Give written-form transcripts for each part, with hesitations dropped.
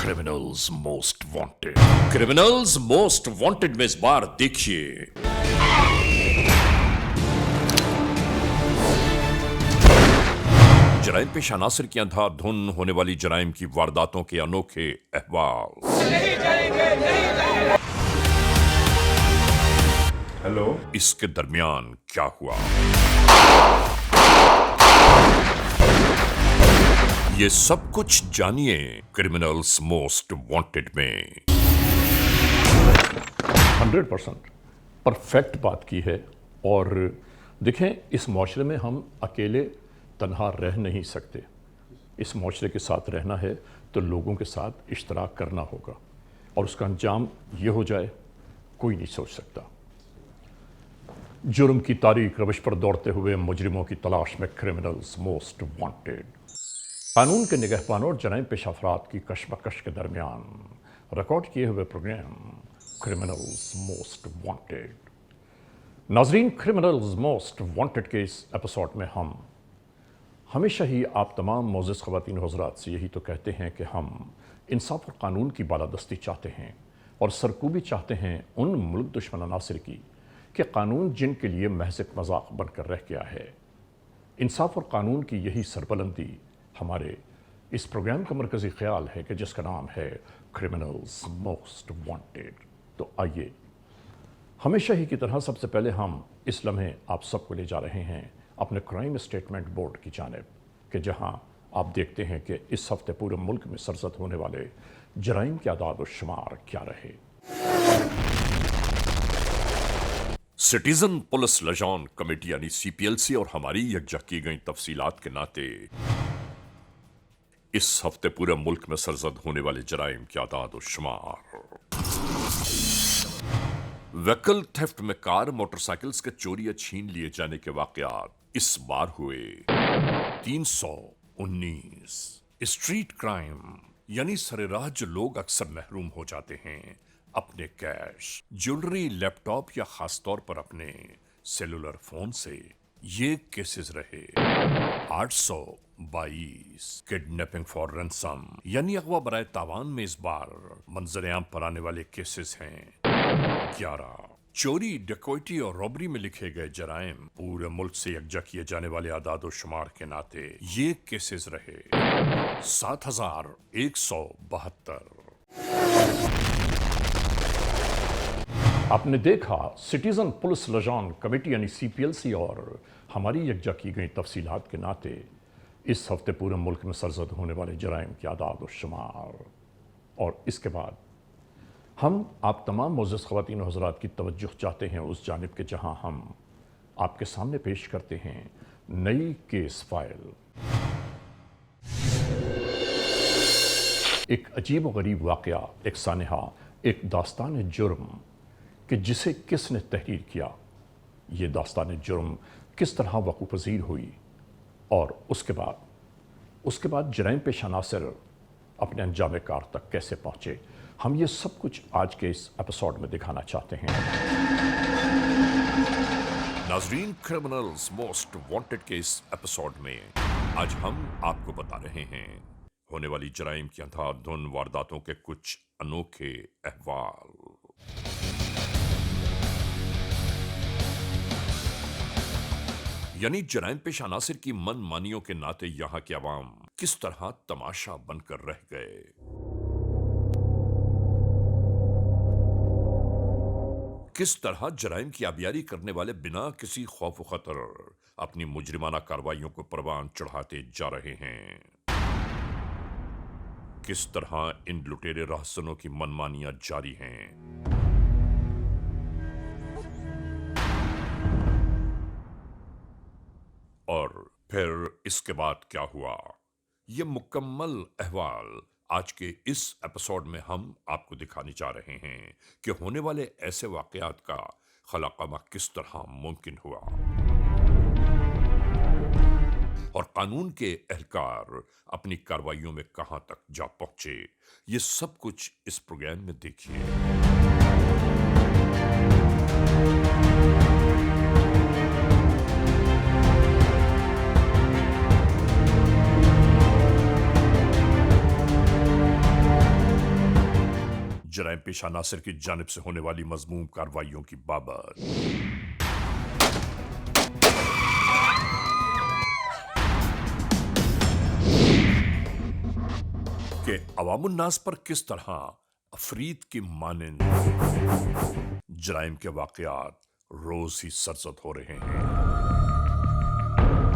Criminals most wanted. Criminals most wanted में इस बार देखिए जराइम पेशा नासिर की अंधाधुन होने वाली जराइम की वारदातों के अनोखे अहवाल। हेलो। इसके दरमियान क्या हुआ, ये सब कुछ जानिए क्रिमिनल्स मोस्ट वांटेड में। 100% परफेक्ट बात की है। और देखें, इस माशरे में हम अकेले तन्हा रह नहीं सकते। इस माशरे के साथ रहना है तो लोगों के साथ इश्तराक करना होगा, और उसका अंजाम ये हो जाए कोई नहीं सोच सकता। जुर्म की तारीख रविश पर दौड़ते हुए मुजरिमों की तलाश में क्रिमिनल्स मोस्ट वांटेड। कानून के निगहबानों और जराइम पेशा अफराद की कशमकश के दरमियान रिकॉर्ड किए हुए प्रोग्राम क्रिमिनल्स मोस्ट वांटेड। नाजरीन, क्रिमिनल्स मोस्ट वांटेड के इस एपिसोड में हम हमेशा ही आप तमाम मोअज़्ज़िज़ ख़वातीन और हज़रात से यही तो कहते हैं कि हम इंसाफ और कानून की बालादस्ती चाहते हैं और सरकूबी चाहते हैं उन मुल्क दुश्मन अनासिर की कि कानून जिनके लिए महज़ एक मजाक बनकर रह गया है। इंसाफ और कानून की यही सरबलंदी हमारे इस प्रोग्राम का मरकज़ी ख्याल है कि जिसका नाम है क्रिमिनल्स मोस्ट वांटेड। तो आइए, हमेशा ही की तरह सबसे पहले हम इस लम्हे आप सबको ले जा रहे हैं अपने क्राइम स्टेटमेंट बोर्ड की जानिब, कि जहां आप देखते हैं कि इस हफ्ते पूरे मुल्क में सरजद होने वाले जराइम के आदाद और शुमार क्या रहे। सिटीजन पुलिस लजान कमेटी यानी CPLC और हमारी यकजा की गई तफसीलात के नाते इस हफ्ते पूरे मुल्क में सरजद होने वाले जराइम के आदाद और शुमार। व्हीकल थेफ्ट में कार मोटरसाइकिल्स के चोरी या छीन लिए जाने के वाकयात इस बार हुए 319। स्ट्रीट क्राइम यानी सरेराह जो लोग अक्सर महरूम हो जाते हैं अपने कैश, ज्वेलरी, लैपटॉप या खासतौर पर अपने सेलुलर फोन से, ये केसेस रहे 822। किडनैपिंग फॉर रैंसम यानी अगवा बराए तावान में इस बार मंजर-ए-आम पर आने वाले केसेस हैं 11। चोरी, डकैती और रॉबरी में लिखे गए जराइम पूरे मुल्क से यकजा किए जाने वाले आदाद और शुमार के नाते ये केसेस रहे 7172। आपने देखा, सिटीजन पुलिस लजान कमेटी यानी CPLC और हमारी यकजा की गई तफसीलात के नाते इस हफ्ते पूरे मुल्क में सरजद होने वाले जराइम के आदाद और शुमार। और इसके बाद हम आप तमाम मोअज़्ज़िज़ ख़वातीन और हज़रात की तवज्जो चाहते हैं उस जानिब के जहां हम आपके सामने पेश करते हैं नई केस फाइल। एक अजीब व गरीब वाक़या, एक सानहा, एक दास्तान जुर्म कि जिसे किसने तहरीर किया, ये दास्तान जुर्म किस तरह वक़ूफ़ पज़ीर हुई और उसके बाद जराइम पेशा नासिर अपने अंजाम कार तक कैसे पहुँचे, हम ये सब कुछ आज के इस एपिसोड में दिखाना चाहते हैं। नाजरीन, क्रिमिनल्स मोस्ट वांटेड के इस एपिसोड में आज हम आपको बता रहे हैं होने वाली जराइम की अंधाधुन वारदातों के कुछ अनोखे अहवाल। यानी जराइम पेशा नासिर की मनमानियों के नाते यहां के अवाम किस तरह तमाशा बनकर रह गए। किस तरह जराइम की आबियारी करने वाले बिना किसी खौफ व खतर अपनी मुजरिमाना कार्रवाइयों को परवान चढ़ाते जा रहे हैं। किस तरह इन लुटेरे रहसनों की मनमानियां जारी हैं। और फिर इसके बाद क्या हुआ, यह मुकम्मल अहवाल आज के इस एपिसोड में हम आपको दिखाने जा रहे हैं कि होने वाले ऐसे वाकयात का खलाकामा किस तरह मुमकिन हुआ और कानून के एहलकार अपनी कार्रवाइयों में कहां तक जा पहुंचे। ये सब कुछ इस प्रोग्राम में देखिए। जराइम पेशा नासिर की जानिब से होने वाली मजमूम कार्रवाइयों की बाबत। कि अवामुन्नास पर किस तरह अफरीद की मानिंद जराइम के वाकयात रोज ही सरजद हो रहे हैं।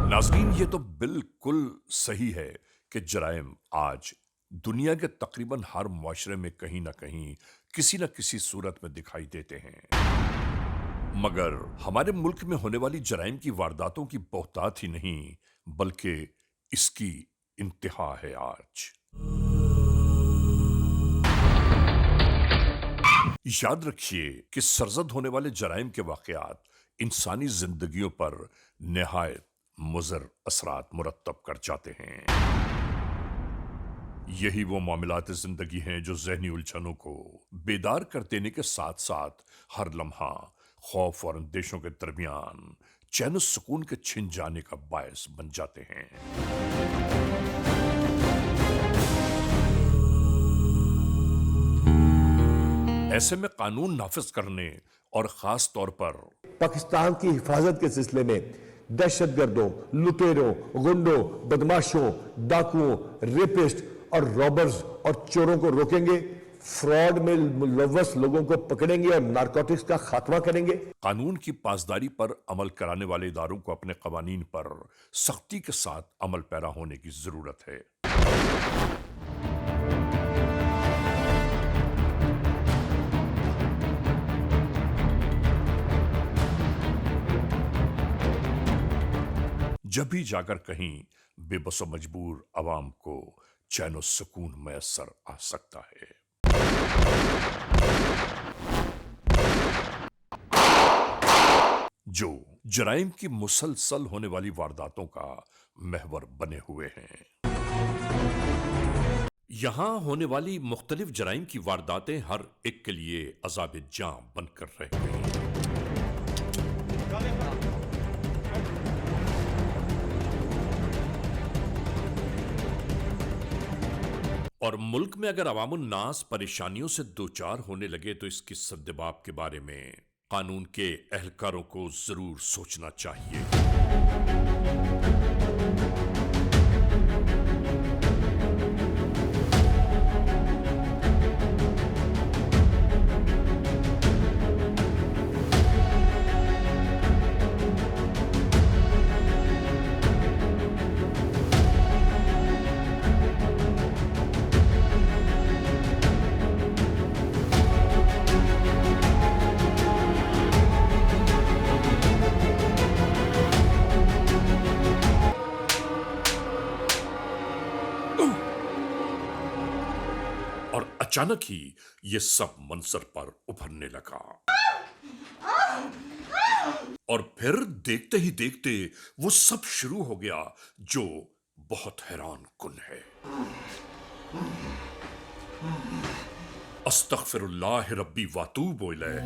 नाज़रीन, ये तो बिल्कुल सही है कि जराइम आज दुनिया के तकरीबन हर मुआशरे में कहीं ना कहीं किसी न किसी सूरत में दिखाई देते हैं, मगर हमारे मुल्क में होने वाली जराइम की वारदातों की बहुतात ही नहीं बल्कि इसकी इंतहा है आज। याद रखिए कि सरजद होने वाले जराइम के वाकयात इंसानी जिंदगियों पर निहायत मुज़र असरात मुरत्तब कर जाते हैं। यही वो मामलात जिंदगी हैं जो ज़हनी उलझनों को बेदार कर देने के साथ साथ हर लम्हा खौफ और अंदेशों के दरमियान चैन सुकून के छिन जाने का बायस बन जाते हैं। ऐसे में कानून नाफिज करने और खास तौर पर पाकिस्तान की हिफाजत के सिलसिले में दहशतगर्दों, लुटेरों, गुंडों, बदमाशों, डाकुओं, रेपिस्ट और रॉबर्स और चोरों को रोकेंगे, फ्रॉड में मुलव्वस लोगों को पकड़ेंगे और नारकोटिक्स का खात्मा करेंगे। कानून की पासदारी पर अमल कराने वाले इदारों को अपने कवानीन पर सख्ती के साथ अमल पैरा होने की जरूरत है। जब भी जाकर कहीं बेबस और मजबूर अवाम को चैन और सुकून मैसर आ सकता है। जो जराइम की मुसलसल होने वाली वारदातों का महवर बने हुए हैं। यहां होने वाली मुख्तलिफ जराइम की वारदातें हर एक के लिए अजाब जां बनकर रह गई। और मुल्क में अगर अवामुन्नास परेशानियों से दो चार होने लगे तो इसकी सद्दबाब के बारे में कानून के एहलकारों को जरूर सोचना चाहिए। अचानक ही ये सब मंजर पर उभरने लगा और फिर देखते ही देखते वो सब शुरू हो गया जो बहुत हैरान कुन है। अस्तगफिरुल्लाह रब्बी वातूबु इलैह।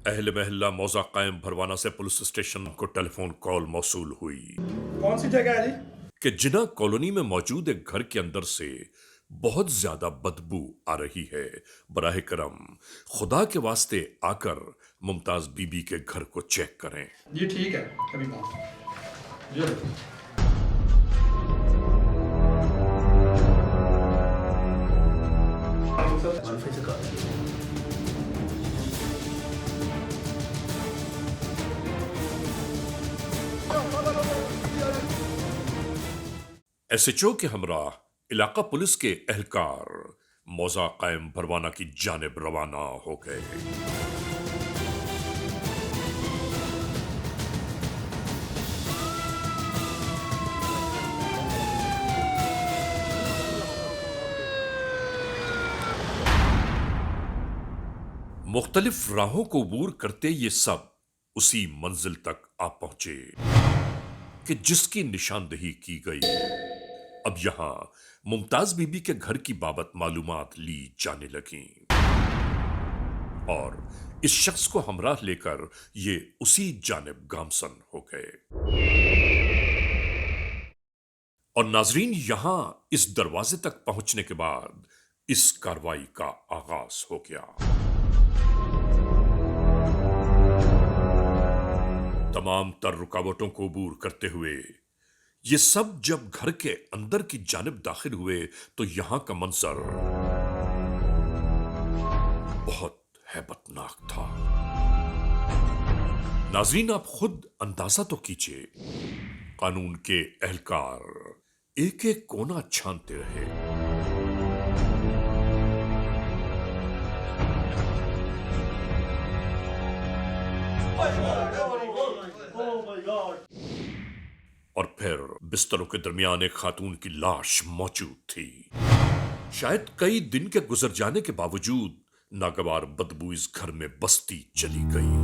अहले महल्ला मौजा कायम भरवाना से पुलिस स्टेशन को टेलीफोन कॉल मौसूल हुई। कौन सी जगह है जी? कि जिना कॉलोनी में मौजूद एक घर के अंदर से बहुत ज्यादा बदबू आ रही है। बराह करम खुदा के वास्ते आकर मुमताज बीबी के घर को चेक करें। जी ठीक है, कभी बात जी। एसएचओ के हमरा इलाका पुलिस के एहलकार मौजा कायम भरवाना की जानिब रवाना हो गए। मुख्तलिफ राहों को अबूर करते ये सब उसी मंजिल तक आ पहुंचे कि जिसकी निशानदेही की गई। अब यहां मुमताज बीबी के घर की बाबत मालूमात ली जाने लगी और इस शख्स को हमराह लेकर ये उसी जानिब गामसन हो गए। और नाजरीन, यहां इस दरवाजे तक पहुंचने के बाद इस कार्रवाई का आगाज हो गया। तमाम तर रुकावटों को अबूर करते हुए ये सब जब घर के अंदर की जानिब दाखिल हुए तो यहां का मंजर बहुत हैबतनाक था। नाज़रीन, आप खुद अंदाजा तो कीजिए, कानून के एहलकार एक एक कोना छानते रहे। और फिर बिस्तरों के दरमियान एक खातून की लाश मौजूद थी। शायद कई दिन के गुजर जाने के बावजूद नागवार बदबू इस घर में बसती चली गई।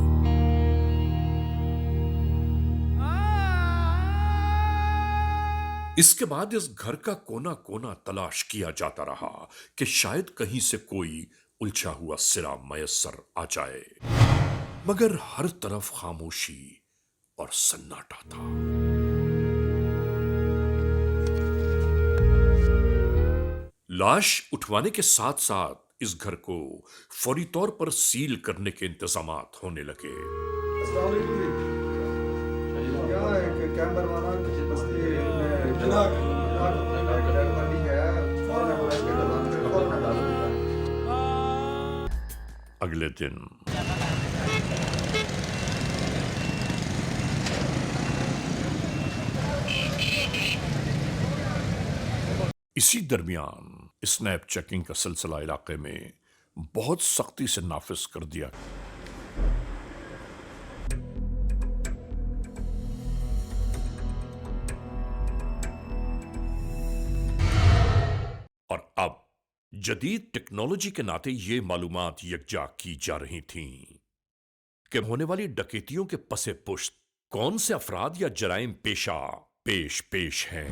इसके बाद इस घर का कोना कोना तलाश किया जाता रहा कि शायद कहीं से कोई उलझा हुआ सिरा मयस्सर आ जाए, मगर हर तरफ खामोशी और सन्नाटा था। लाश उठवाने के साथ साथ इस घर को फौरी तौर पर सील करने के इंतजामात होने लगे। अगले दिन इसी दरमियान स्नैप चेकिंग का सिलसिला इलाके में बहुत सख्ती से नाफिज कर दिया। और अब जदीद टेक्नोलॉजी के नाते ये मालूमात यकजा की जा रही थीं कि होने वाली डकैतियों के पसे पुश्त कौन से अफराद या जराइम पेशा पेश हैं।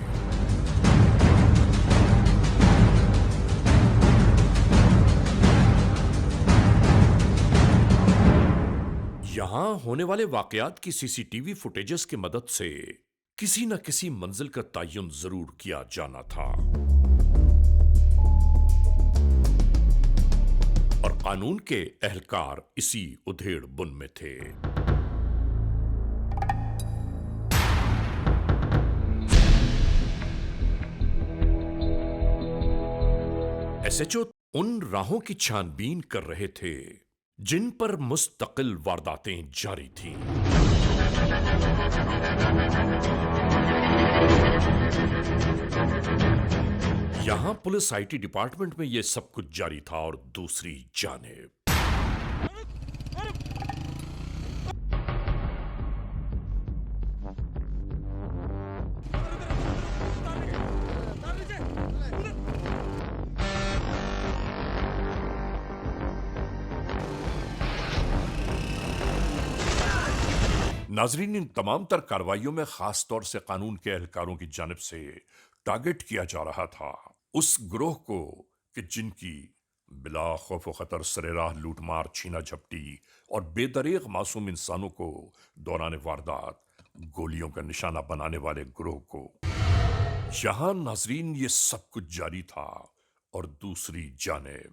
यहां होने वाले वाकयात की सीसीटीवी फुटेजेस की मदद से किसी न किसी मंजिल का तयन जरूर किया जाना था और कानून के एहलकार इसी उधेड़ बुन में थे। एसएचओ उन राहों की छानबीन कर रहे थे जिन पर मुस्तकिल वारदातें जारी थीं। यहां पुलिस आईटी डिपार्टमेंट में यह सब कुछ जारी था और दूसरी जानिब नाजरीन, इन तमाम तर कार्रवाइयों में खास तौर से कानून के एहलकारों की जानिब से टारगेट किया जा रहा था उस ग्रोह को कि जिनकी बिला खौफ व खतर सरेराह लूटमार, छीना झपटी और बेदरीग मासूम इंसानों को दौरान वारदात गोलियों का निशाना बनाने वाले ग्रोह को। यहां नाजरीन ये सब कुछ जारी था और दूसरी जानिब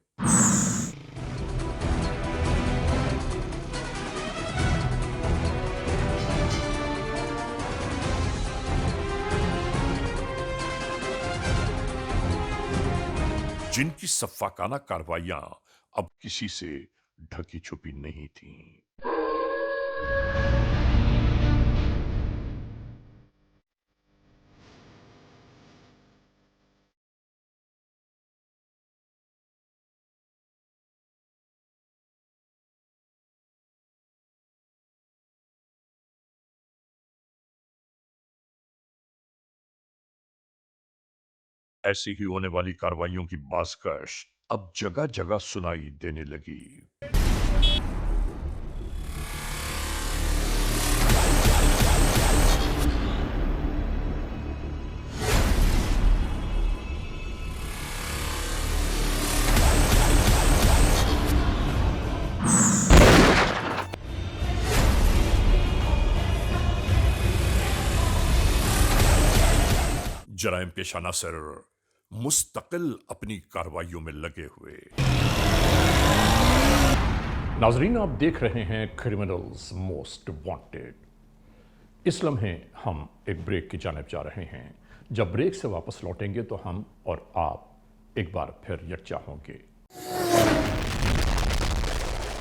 जिनकी सफ़ाकाना कार्रवाइयां अब किसी से ढकी छुपी नहीं थीं। ऐसी ही होने वाली कार्रवाइयों की बाज़कश अब जगह जगह सुनाई देने लगी। जराइम पेश अनासर मुस्तकिल अपनी कार्रवाइयों में लगे हुए। नाजरीन, आप देख रहे हैं क्रिमिनल्स मोस्ट वांटेड। इस लम्हे हम एक ब्रेक की जानिब जा रहे हैं। जब ब्रेक से वापस लौटेंगे तो हम और आप एक बार फिर यकजा होंगे।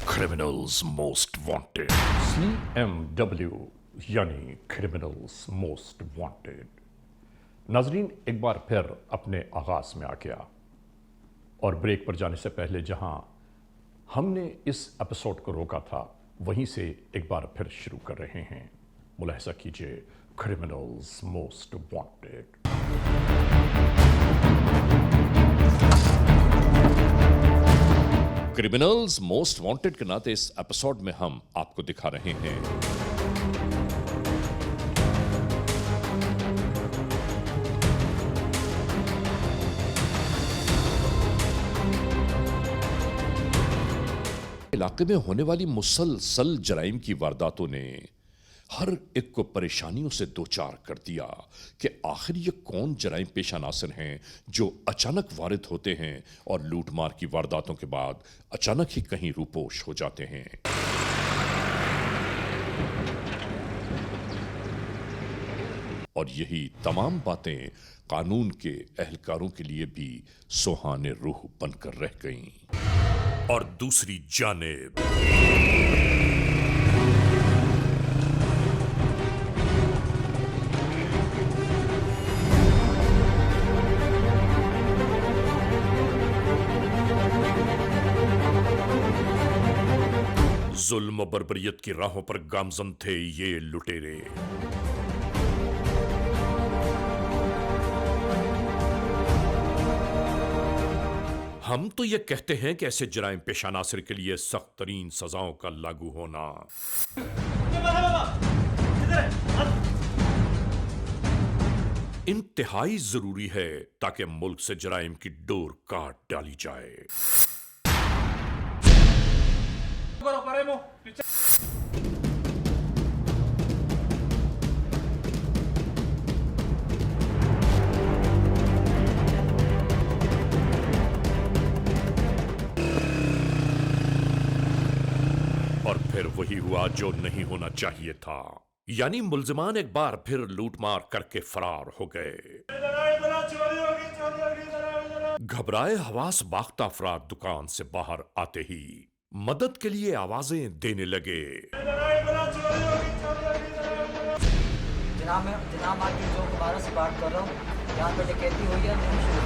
क्रिमिनल्स मोस्ट वांटेड, CMW यानी क्रिमिनल्स मोस्ट वांटेड। नाजरीन, एक बार फिर अपने आगाज में आ गया और ब्रेक पर जाने से पहले जहां हमने इस एपिसोड को रोका था वहीं से एक बार फिर शुरू कर रहे हैं। मुलाहिजा कीजिए criminals most wanted. Criminals most wanted के नाते इस एपिसोड में हम आपको दिखा रहे हैं इलाके में होने वाली मुसलसल जराइम की वारदातों ने हर एक को परेशानियों से दो चार कर दिया कि आखिर ये कौन जराइम पेश अनासर हैं जो अचानक वारिद होते हैं और लूटमार की वारदातों के बाद अचानक ही कहीं रूपोश हो जाते हैं। और यही तमाम बातें कानून के एहलकारों के लिए भी सुहाने रूह बनकर रह गईं। और दूसरी जानिब जुल्म बर्बरियत की राहों पर गामजन थे ये लुटेरे। हम तो ये कहते हैं कि ऐसे जराइम पेश अनासर के लिए सख्त तरीन सजाओं का लागू होना इंतहाई जरूरी है ताकि मुल्क से जराइम की डोर काट डाली जाए। और फिर वही हुआ जो नहीं होना चाहिए था, यानी मुल्जिमान एक बार फिर लूटमार करके फरार हो गए। घबराए हवास बाख्ता अफराद दुकान से बाहर आते ही मदद के लिए आवाजें देने लगे। जनाब आपकी जो दोबारा से बात कर रहा हूँ, यहाँ पे डकैती हुई है, नहीं शुरू।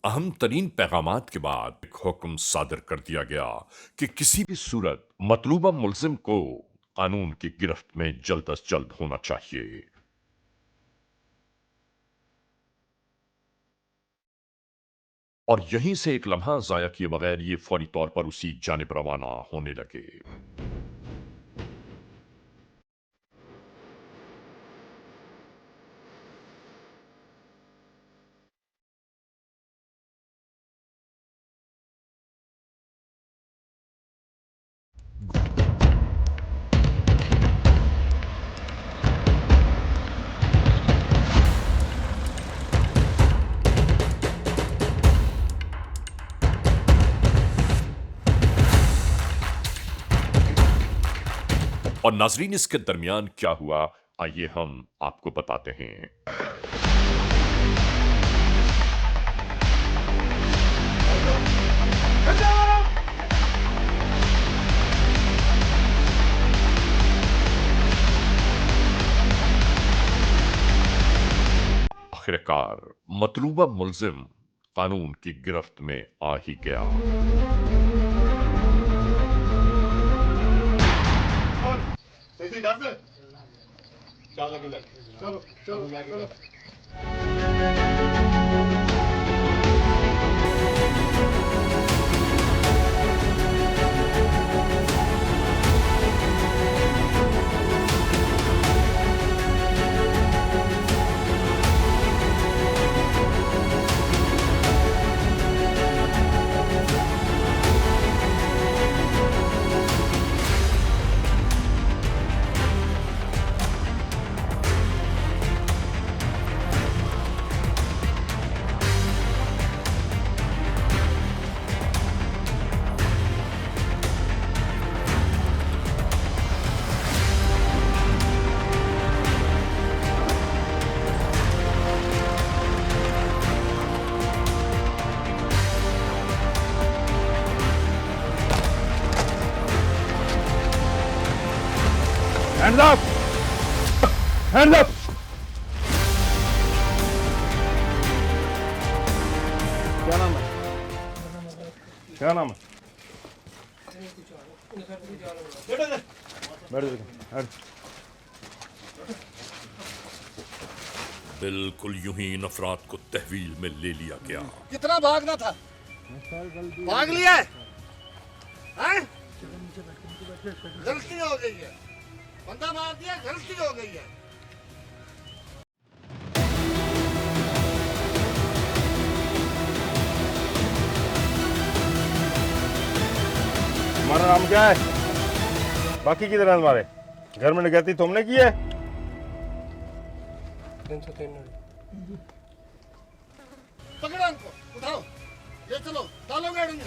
अहम तरीन पैगामात के बाद एक हुक्म सादर कर दिया गया कि किसी भी सूरत मतलूबा मुल्जिम को कानून की गिरफ्त में जल्द अज जल्द होना चाहिए। और यहीं से एक लम्हा जाया किए बगैर ये फौरी तौर पर उसी जानिब रवाना होने लगे। और नाजरीन, इसके दरमियान क्या हुआ, आइए हम आपको बताते हैं। आखिरकार मतलूबा मुल्जिम कानून की गिरफ्त में आ ही गया। Hands up, hands up. क्या नाम है? क्या नाम है? बैठ जाओ। बिल्कुल यूं ही इन अफराद को तहवील में ले लिया गया। कितना भागना था, भाग लिया है? हैं? गलती हो गई है, बंदा मार दिया, गलती हो गई है। तुम्हारा नाम क्या है? बाकी किधर है तुम्हारे? घर में डकैती तुमने की है? 303 पकड़ो उनको, उठाओ, ले चलो, डालो गाड़ी में।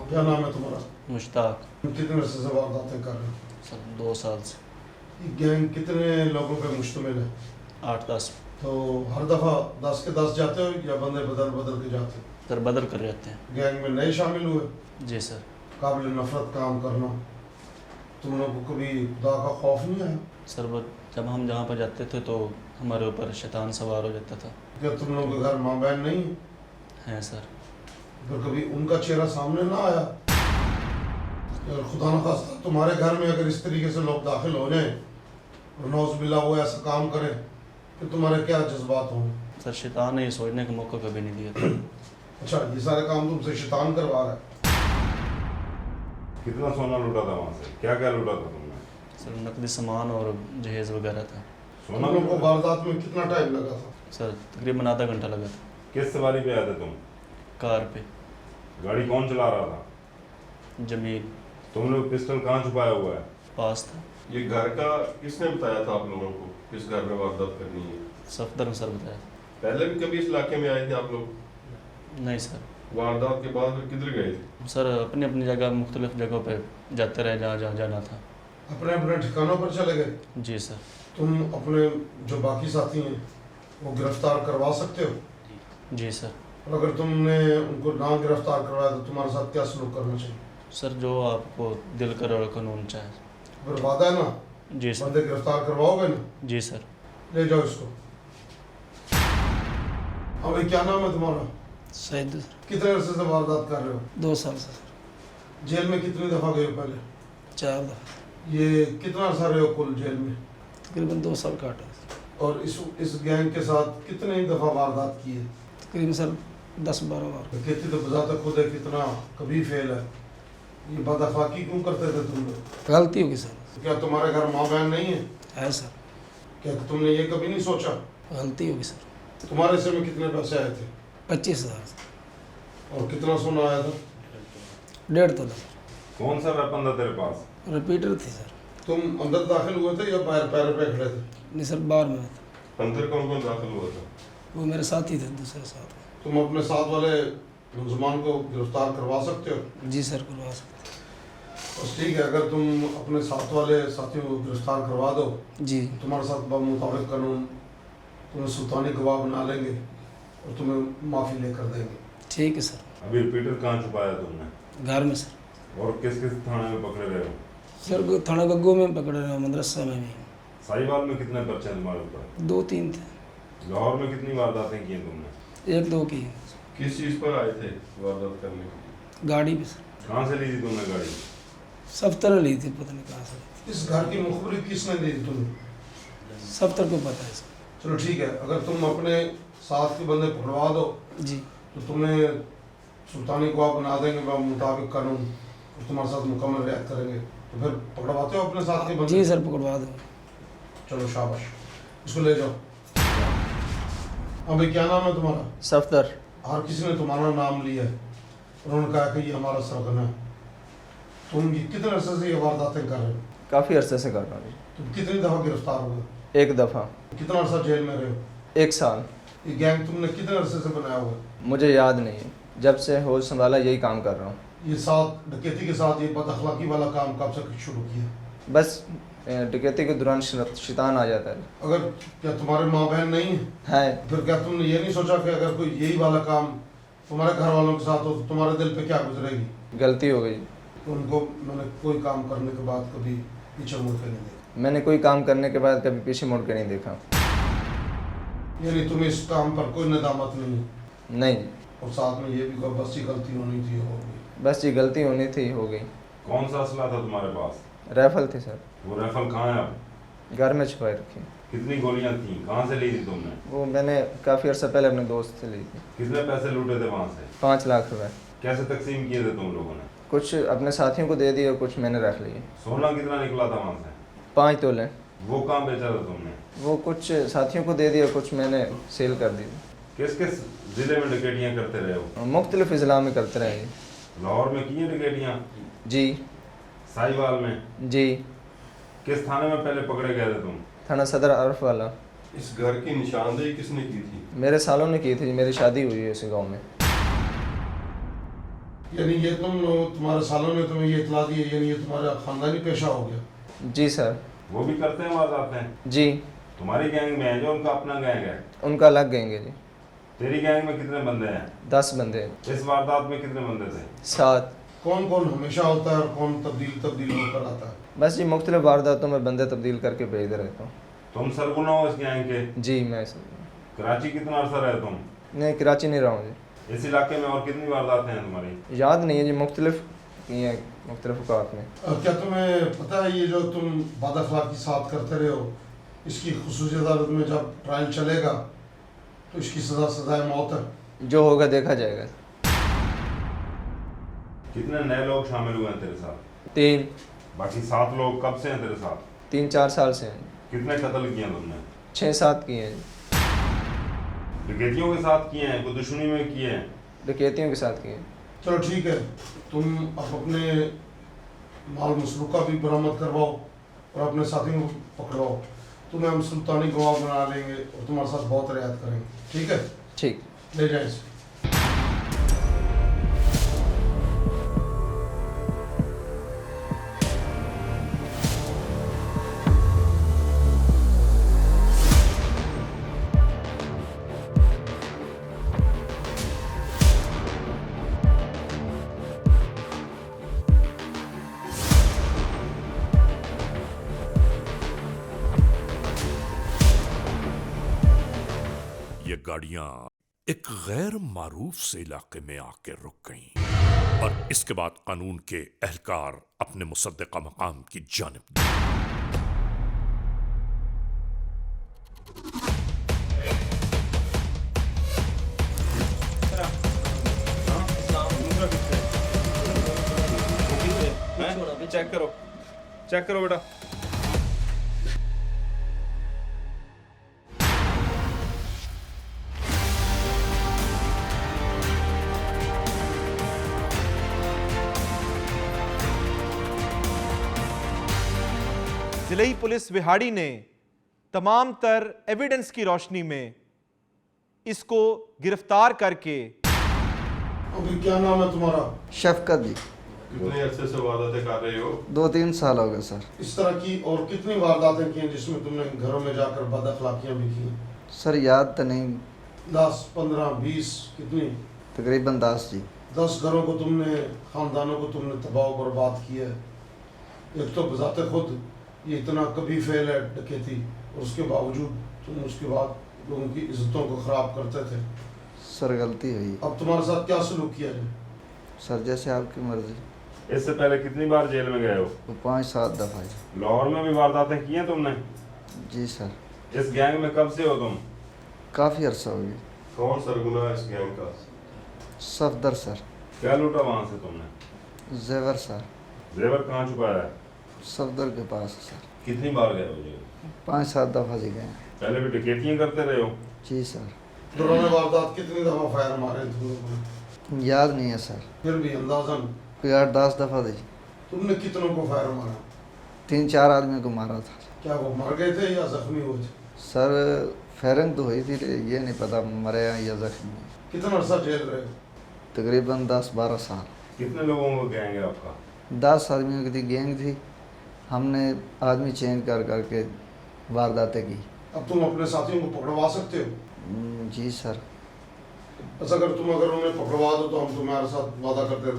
क्या नाम है तुम्हारा? मुश्ताक। तुम कितने अरसे से वारदातें कर रहे हो? सर 2 साल से। ये गैंग कितने लोगों पे मुश्तमिल है? 8-10। तो हर दफा 10 के 10 जाते हो या बंदे बदल बदल के जाते हो? सर बदल कर रहते हैं। गैंग में नए शामिल हुए? जी सर। काबिल नफरत काम करना, तुम लोगों को कभी खुदा का खौफ नहीं आया? सर वो जब हम जहाँ पर जाते थे तो हमारे ऊपर शैतान सवार हो जाता था। क्या तुम लोगों के घर माँ बहन नहीं है? हैं सर। फिर कभी उनका चेहरा सामने ना आया? और खुदा न खास्ता तुम्हारे घर में अगर इस तरीके से लोग दाखिल हो जाएं और नौज़बिल्ला वो ऐसा काम करें कि तुम्हारे क्या जज्बात होंगे? सर शैतान ने ये सोचने का मौका कभी नहीं दिया था। अच्छा, ये सारे काम तुमसे शैतान करवा रहा है? कितना सोना लूटा था वहाँ से? क्या क्या लूटा था तुमने? सर नकली सामान और जहेज वगैरह था। तुम लोगों को वारदात में कितना टाइम लगा था? सर तकरीबन आधा घंटा लगा था। किस सवारी पे आए थे तुम? कार पे। गाड़ी कौन चला रहा था? जमीन तुम लोग पिस्टल कहाँ छुपाया हुआ है? पास था। ये घर का किसने बताया था आप लोगों को किस घर में वारदात करनी है? सफदर में सर बताया। पहले भी कभी इस इलाके में आए थे आप लोग? नहीं सर। वारदात के बाद फिर किधर गए थे? सर अपनी अपनी जगह मुख्तलिफ जगहों पे जाते रहे जहाँ जहाँ जाना था। अपने अपने ठिकानों पर चले गए? जी सर। तुम अपने जो बाकी साथी हैं वो गिरफ्तार करवा सकते हो? जी सर। और अगर तुमने उनको ना गिरफ्तार करवाया तो तुम्हारे साथ क्या सलूक करना चाहिए? सर जो आपको दिल कर और कानून चाहे। अगर वादा है ना, जी सर। बंदे गिरफ्तार करवाओगे ना? जी सर। ले जाओ इसको। हाँ भाई, क्या नाम है तुम्हारा? सैद। कितने अरसे से वारदात कर रहे हो? 2 साल से सर। जेल में कितनी दफ़ा गए हो पहले? 4 दफ़ा। ये कितना अरसा रहे हो कुल जेल में? तकरीबन 2 साल काटा। और इस गैंग के साथ कितने दफ़ा वारदात की है? तकरीबन सर 10-12 बार। कहती तो बजाता खुद है कितना कभी फेल है। ये बदअखलाकी क्यों करते थे तुम लोग? गलती होगी सर। क्या तुम्हारे घर माँ बहन नहीं है? है सर। क्या तुमने ये कभी नहीं सोचा? गलती होगी सर। तुम्हारे हिस्से में कितने पैसे आए थे? 25,000। और कितना सोना आया था? 1.5 तोला। कौन सा वेपन था तेरे पास? रिपीटर थी सर। तुम अंदर दाखिल हुए थे या बाहर पैर पे खड़े थे? नहीं सर बाहर में था। अंदर कौन कौन दाखिल हुआ था? वो मेरे साथी थे दूसरे साथ। तुम अपने साथ वाले मुलजमान को गिरफ्तार करवा सकते हो? जी सर करवा सकते। बस ठीक है, अगर तुम अपने साथ वाले साथियों को गिरफ्तार करवा दो जी। तो तुम्हारे साथ मुताबिक कानून तुम्हें सुल्तानी गवाह बना लेंगे और तुम्हें माफ़ी लेकर देंगे। ठीक है सर। अभी रिपीटर कहाँ छुपाया तुमने? घर में सर। और किस किस थाने में पकड़े गए हो? सर थाना गग्गू में पकड़े रहे, मदरसा में भी। साहिवाल में कितने पर्चे तुम्हारे ऊपर? 2-3 थे। लाहौर में कितनी वारदातें की हैं तुमने? 1-2 की। किस चीज़ पर आए थे वारदात करने के लिए? गाड़ी पे सर। कहाँ से ली थी तुमने गाड़ी? सब तरह ली थी, पता नहीं कहाँ से। इस घर की मुखबरी किसने दी तुम्हें? सब तरह को पता है सर। चलो ठीक है, अगर तुम अपने साथ के बंदे पकड़वा दो जी। तो तुम्हें सुल्तानी को आप बना देंगे मुताबिक कानून, और तुम्हारे साथ मुकम्मल रियायत करेंगे, तो फिर पकड़वाते हो अपने साथ के बंदे? जी सर, पकड़वा दूँ। चलो शाबाश, इसको ले जाओ। अभी क्या नाम है तुम्हारा? सफदर। हर किसी ने तुम्हारा नाम लिया है, उन्होंने कहा कि ये हमारा सरगना है। तुम ये कितने अरसे से ये वारदातें कर रहे हो? काफ़ी अरसे से कर रहा हूँ। तुम कितनी दफ़ा गिरफ्तार हुए? एक दफ़ा। कितना अरसा जेल में रहे हो? 1 साल। ये गैंग तुमने कितने अरसे से बनाया हुआ है? मुझे याद नहीं है, जब से होश संभाला यही काम कर रहा हूँ। ये साथ डकैती के साथ ये बदअखलाकी वाला काम कब से शुरू किया? बस डकैती के दौरान शैतान आ जाता है। अगर क्या तुम्हारे माँ बहन नहीं है, फिर क्या तुमने ये नहीं सोचा कि अगर कोई यही वाला काम तुम्हारे घर वालों के साथ हो तो तुम्हारे दिल पे क्या गुजरेगी? गलती हो गई। उनको मैंने कोई काम करने के बाद कभी पीछे मुड़ के नहीं देखा। मैंने कोई काम करने के बाद कभी पीछे मुड़ के नहीं देखा। यानी तुम्हें इस काम पर कोई नदामत नहीं? नहीं। और साथ में ये भी कहो बस ये गलती होनी थी, हो गई। बस ये गलती होनी थी, हो गई। कौन सा असला था तुम्हारे पास? राइफल थी सर। वो राइफल कहाँ है अब? घर में छुपाई रखी। कितनी गोलियां थी? कहाँ से ली थी तुमने? वो मैंने काफ़ी अर्सा पहले अपने दोस्त से ली थी। कितने पैसे लूटे थे वहाँ से? 5 लाख रुपए। कैसे तकसीम किए थे तुम लोगों ने? कुछ अपने साथियों को दे दिए और कुछ मैंने रख लिए। सोना कितना निकला था वहाँ से? 5 तोले। वो कहाँ बेचा था तुमने? वो कुछ साथियों को दे दिया, कुछ मैंने सेल कर दी। किस किस जिले में डकैतियाँ करते रहे हो? मुख्तलिफ इज़ला में करते रहे। लाहौर में की हैं डकैतियाँ? जी। साहिवाल में? जी। किस थाने में पहले पकड़े गए थे तुम? थाना सदर अरफ वाला। इस घर की निशानदेही किसने की थी? मेरे सालों ने की थी, मेरी शादी हुई है उसी गांव में। यानी ये तुम्हारे सालों ने तुम्हें ये इतला दी है, यानी ये तुम्हारा खानदानी पेशा हो गया? जी सर। वो भी करते हैं वारदातें? जी। तुम्हारी गैंग में है जो उनका अपना गैंग है? उनका अलग गैंग है जी। तेरी गैंग में कितने बंदे हैं? 10 बंदे। इस वारदात में कितने बंदे थे? 7। कौन कौन हमेशा होता है और कौन तब्दील होकर आता है? बस जी मुख्तलिफ वारदातों में बंदे तब्दील करके भेजते रहता हूँ। तुम सरगुना हो इस गैंग के? जी मैं कराची कितना अर्सा रहे तुम? नहीं, कराची नहीं रहा हूँ जी। इस इलाके में और कितनी वारदातें हैं तुम्हारी? याद नहीं है जी, मुख्तलिफ की हैं मुख्तलिफ औकात में। क्या तुम्हें पता है ये जो तुम बदअखलाकी साथ करते रहे हो, इसकी खुसूसी अदालत में जब ट्रायल चलेगा तो इसकी सजाए मौत है? जो होगा देखा जाएगा। कितने नए लोग शामिल हुए हैं तेरे साथ? 3। बाकी 7 लोग कब से हैं तेरे साथ? 3-4 साल से हैं। कितने कत्ल किए हैं तुमने? 6-7 किए हैं। डकैतियों के साथ किए हैं? कोई दुश्मनी में किए हैं? डकैतियों के साथ किए हैं। चलो ठीक है, तुम अब अपने माल मसरूका भी बरामद करवाओ और अपने साथियों को पकड़वाओ। तुम्हें हम सुल्तानी गवाह बना लेंगे और तुम्हारे साथ बहुत रियायत करेंगे, ठीक है? ठीक। ले जाए इसे। ये गाड़ियां एक गैर मारूफ से इलाके में आके रुक गईं और इसके बाद कानून के एहलकार अपने मुसद्दिका मकाम की जानिब चेक करो बेटा। जिले पुलिस विहाड़ी ने तमाम तर एविडेंस की रोशनी में इसको गिरफ्तार करके। अभी क्या नाम है तुम्हारा? शफकत जी। कितने अरसे से वारदातें कर रहे हो? 2-3 साल हो गए सर। इस तरह की और कितनी वारदातें की हैं जिसमें तुमने घरों में जाकर बदअखलाकियां भी की? सर याद तो नहीं। 10, 15, 20 कितनी? तकरीबन 10 जी। 10 घरों को तुमने, खानदानों को तुमने तबाह बर्बाद किया है। एक तो बजाते खुद ये इतना कभी फेल है डकैती, और उसके बावजूद तुम उसके बाद लोगों की इज्जतों को ख़राब करते थे। सर गलती हुई। अब तुम्हारे साथ क्या सलूक किया जाए? सर जैसे आपकी मर्जी। इससे पहले कितनी बार जेल में गए हो? 5-7 दफ़ा जी। लाहौर में भी वारदातें की हैं तुमने? जी सर। इस गैंग में कब से हो तुम? काफ़ी अरसा हो गया। कौन सरगुना है इस गैंग का? सफदर सर। क्या लूटा वहाँ से तुमने? जेवर सर। जेवर कहाँ छुपाया है? सफदर के पास है सर। कितनी बार गए हो जेवर? 5-7 दफ़ा जी गए। पहले भी डकैतियाँ करते रहे हो? जी सर। दोनों में वारदात कितनी दफा फायर मारे तुम लोगों ने? याद नहीं है सर। फिर भी अंदाजन कोई 8-10 दफ़ा दी। तुमने कितनों को फायर मारा? 3-4 आदमी को मारा था। क्या वो मर गए थे या जख्मी हुए थे? सर फायरिंग तो हुई थी, ये नहीं पता मरे हैं या जख्मी। कितना अरसा जेल रहे हो? तकरीबन 10-12 साल। कितने लोगों को गैंग है आपका? 10 आदमियों की थी गैंग थी। हमने आदमी चेंज कर करके वारदातें की। अब तुम अपने साथियों को पकड़वा सकते हो? जी सर। बस अगर उन्हें पकड़वा दो तो हम तुम्हारे साथ वादा करते हैं,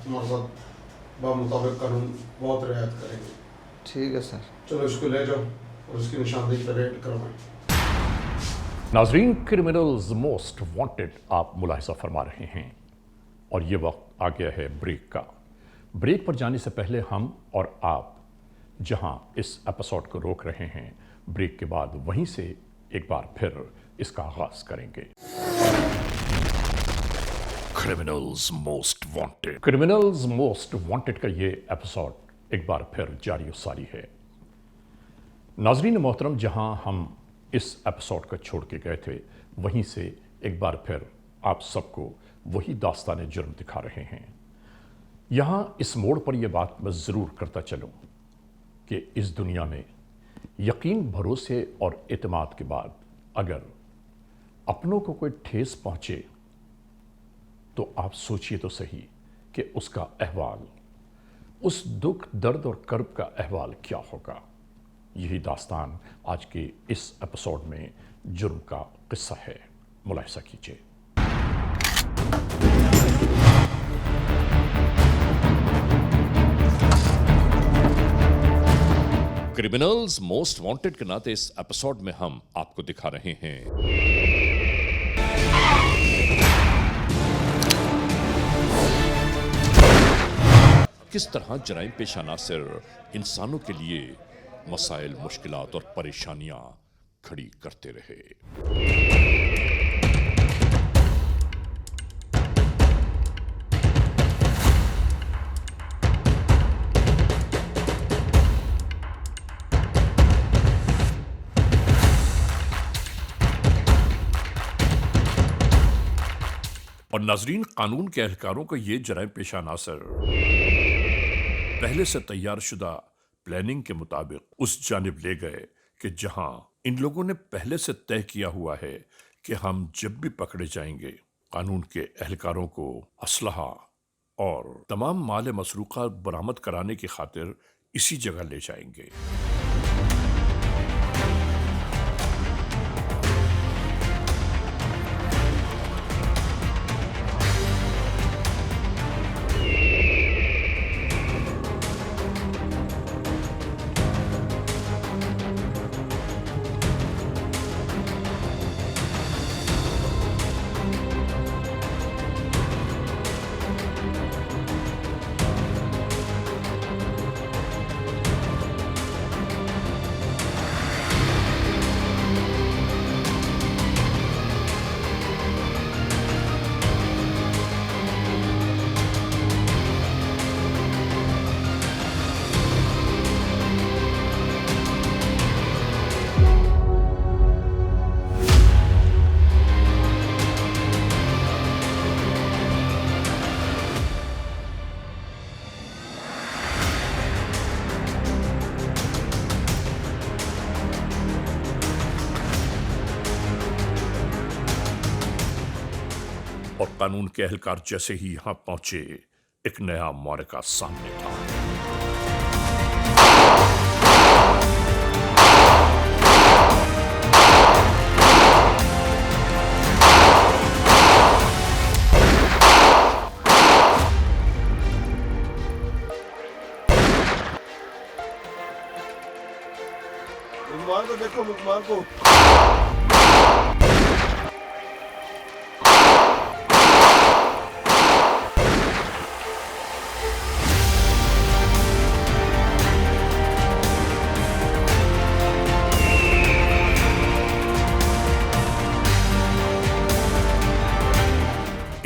तुम्हारे साथ बामुताबिक कानून बहुत रियायत करेंगे। ठीक है सर। चलो इसको ले जाओ और इसकी निशानदेही पर रेड करवाएं। नाजरीन, क्रिमिनल्स मोस्ट वांटेड आप मुलाहिजा फरमा रहे हैं और ये वक्त आ गया है ब्रेक का। ब्रेक पर जाने से पहले हम और आप जहां इस एपिसोड को रोक रहे हैं, ब्रेक के बाद वहीं से एक बार फिर इसका आगाज करेंगे। Criminals most wanted. Criminals most wanted का ये एपिसोड एक बार फिर जारी सारी है। नाजरीन मोहतरम, जहां हम इस एपिसोड को छोड़ के गए थे, वहीं से एक बार फिर आप सबको वही दास्तान जुर्म दिखा रहे हैं। यहाँ इस मोड़ पर यह बात मैं ज़रूर करता चलूँ कि इस दुनिया में यकीन, भरोसे और एतमाद के बाद अगर अपनों को कोई ठेस पहुँचे तो आप सोचिए तो सही कि उसका अहवाल, उस दुख, दर्द और कर्ब का अहवाल क्या होगा। यही दास्तान आज के इस एपिसोड में जुर्म का किस्सा है। मुलाहिजा कीजिए। क्रिमिनल्स मोस्ट वांटेड के नाते इस एपिसोड में हम आपको दिखा रहे हैं किस तरह जराइम पेशा नासिर इंसानों के लिए मसाइल, मुश्किलात और परेशानियां खड़ी करते रहे। और नाजरीन, कानून के एहलकारों को ये जराइम पेशा नासिर पहले से तैयार शुदा प्लानिंग के मुताबिक उस जानिब ले गए कि जहां इन लोगों ने पहले से तय किया हुआ है कि हम जब भी पकड़े जाएंगे, कानून के एहलकारों को असलहा और तमाम माल मसरूका बरामद कराने की खातिर इसी जगह ले जाएंगे। और कानून के एहलकार जैसे ही यहां पहुंचे, एक नया मौरका सामने था। मुसलमान को देखो, मुसलमान को।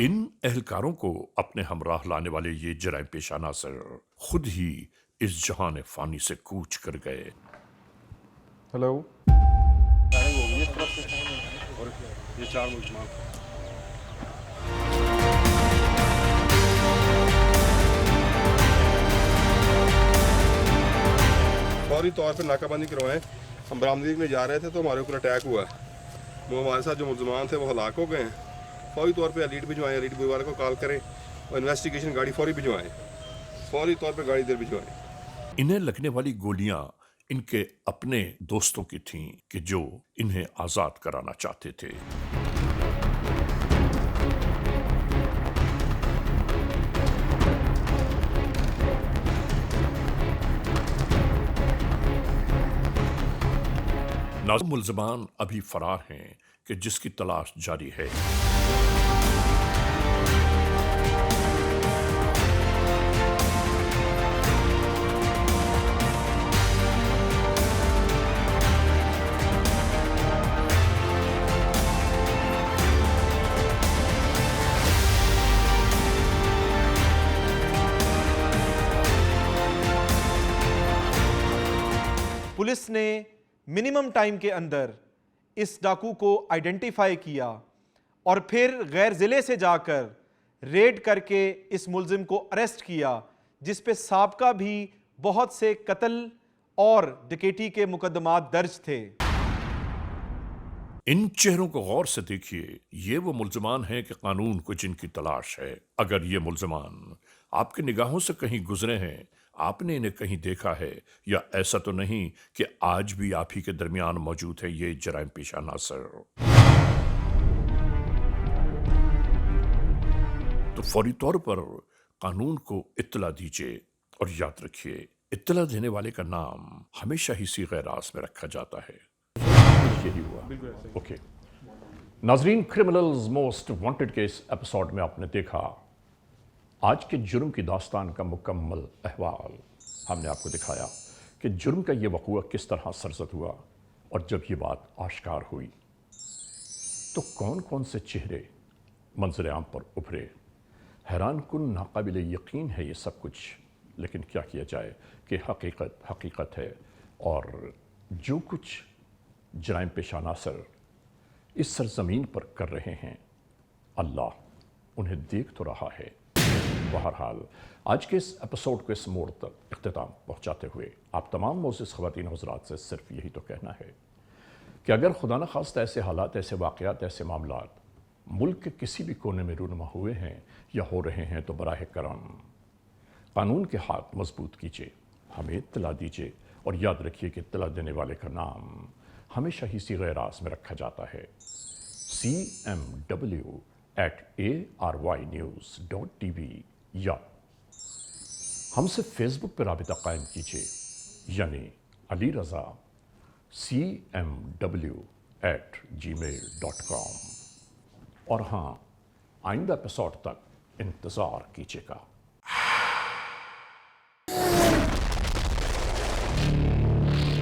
इन एहलकारों को अपने हमराह लाने वाले ये जराइम पेशा नासर खुद ही इस जहान फानी से कूच कर गए। हेलो। ये 4 मुलजमान फौरी तौर पर नाकाबंदी करवाएं। हम बरामदगी में जा रहे थे तो हमारे ऊपर अटैक हुआ। वो हमारे साथ जो मुलजमान थे वो हलाक हो गए हैं। फौरी तौर पे लीड भिजवाएं, लीड वाले को कॉल करें और इन्वेस्टिगेशन गाड़ी फौरी भिजवाएं, फौरी तौर पे गाड़ी इधर भिजवाएं। इन्हें लगने वाली गोलियां इनके अपने दोस्तों की थीं कि जो इन्हें आजाद कराना चाहते थे। नाज़िम मुल्ज़मान अभी फरार हैं कि जिसकी तलाश जारी है। पुलिस ने मिनिमम टाइम के अंदर इस डाकू को आइडेंटिफाई किया और फिर गैर ज़िले से जाकर रेड करके इस मुलजिम को अरेस्ट किया, जिस पे साबका भी बहुत से कत्ल और डकैती के मुकदमात दर्ज थे। इन चेहरों को गौर से देखिए, ये वो मुल्जमान हैं कि कानून को जिनकी तलाश है। अगर ये मुल्जमान आपकी निगाहों से कहीं गुजरे हैं, आपने इन्हें कहीं देखा है, या ऐसा तो नहीं कि आज भी आप ही के दरमियान मौजूद है ये जराइम पेशा नासर, तो फौरी तौर पर कानून को इत्तला दीजिए। और याद रखिए, इत्तला देने वाले का नाम हमेशा ही सीग़े रास में रखा जाता है। यही हुआ। ओके नाजरीन, क्रिमिनल्स मोस्ट वांटेड के इस एपिसोड में आपने देखा आज के जुर्म की दास्तान का मुकम्मल अहवाल। हमने आपको दिखाया कि जुर्म का ये वक़ूआ किस तरह सरजद हुआ, और जब ये बात आश्कार हुई तो कौन कौन से चेहरे मंजर आम पर उभरे। हैरान कुन नाकाबिल यकीन है ये सब कुछ, लेकिन क्या किया जाए कि हकीकत हकीकत है, और जो कुछ जराइम पेशा नासर इस सरजमीन पर कर रहे हैं, अल्लाह उन्हें देख तो रहा है। बहरहाल आज के इस एपिसोड को इस मोड़ तक इख्तिताम पहुँचाते हुए आप तमाम मोअज़्ज़िज़ ख़वातीन हज़रात से सिर्फ यही तो कहना है कि अगर खुदा न खास्ता ऐसे हालात, ऐसे वाक़यात, ऐसे मामलात मुल्क के किसी भी कोने में रूनुमा हुए हैं या हो रहे हैं, तो बराह करम कानून के हाथ मजबूत कीजिए, हमें इत्तला दीजिए, और याद रखिए कि इत्तला देने वाले का नाम हमेशा ही सीग़े रास में रखा जाता है। cmw@arYnews.tv या हमसे फेसबुक पर राबिता कायम कीजिए, यानी अली रज़ा cmw@gmail.com। और हाँ, आइंदा एपिसोड तक इंतज़ार कीजिएगा।